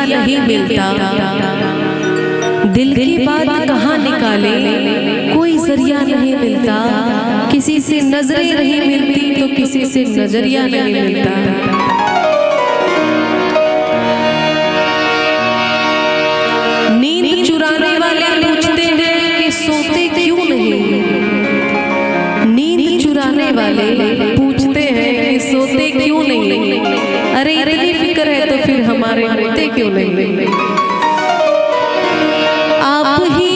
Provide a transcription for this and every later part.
जरिया नहीं मिलता, दिल की बात कहाँ निकाले, कोई जरिया नहीं मिलता। किसी से नजरें नहीं मिलती तो किसी से नजरिया नहीं मिलता। नींद चुराने वाले पूछते हैं कि सोते क्यों नहीं। नींद चुराने वाले पूछते हैं कि सोते क्यों नहीं। अरे इतनी फिक्र है तो फिर हमारे होते क्यों नहीं। आप ही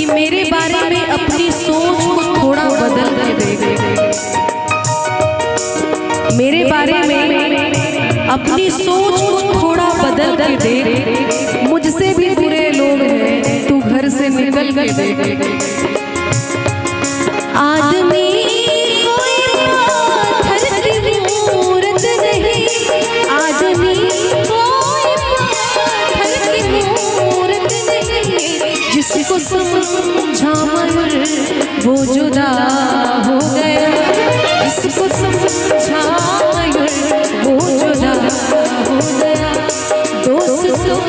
मेरे बारे में अपनी सोच को थोड़ा बदल के देख। मेरे बारे में अपनी सोच को थोड़ा बदल के देख। मुझसे भी बुरे लोग हैं, तू घर से निकल के देख। आदमी कोई पत्थर की मूरत नहीं, आदमी कोई पत्थर की मूरत नहीं। जिसको समझा मगर वो जुदा हो गया, जिसको समझा मगर वो जुदा हो गया। दोस्तों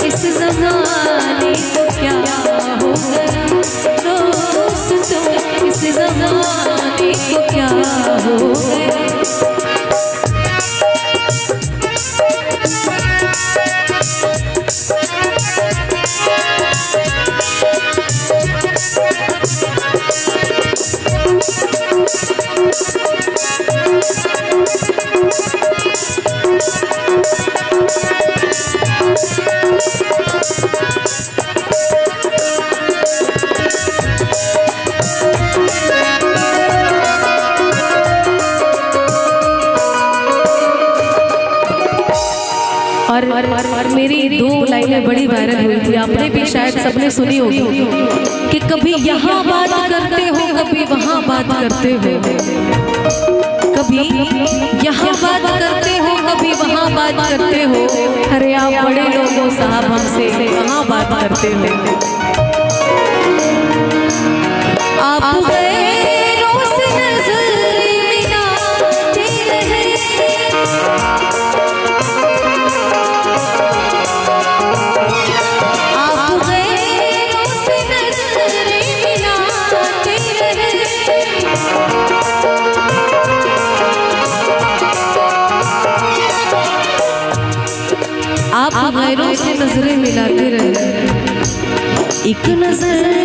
इस ज़माने को क्या हो गया, दोस्तों इस ज़माने को क्या हो गया। और मेरी दो लाइनें बड़ी वायरल हुई थी, आपने भी शायद सबने सुनी होगी कि कभी यहाँ बात करते हो कभी वहाँ बात करते हो, कभी यहाँ बात करते हो कभी वहाँ बात करते हो। अरे आप बड़े लोगों साहब हमसे कहाँ बात करते हो। आप गैरों से नजर मिलाते रहे, आप गैरों से नजर मिलाते रहे। आप गैरों से नजरें मिलाते रहे। एक नजर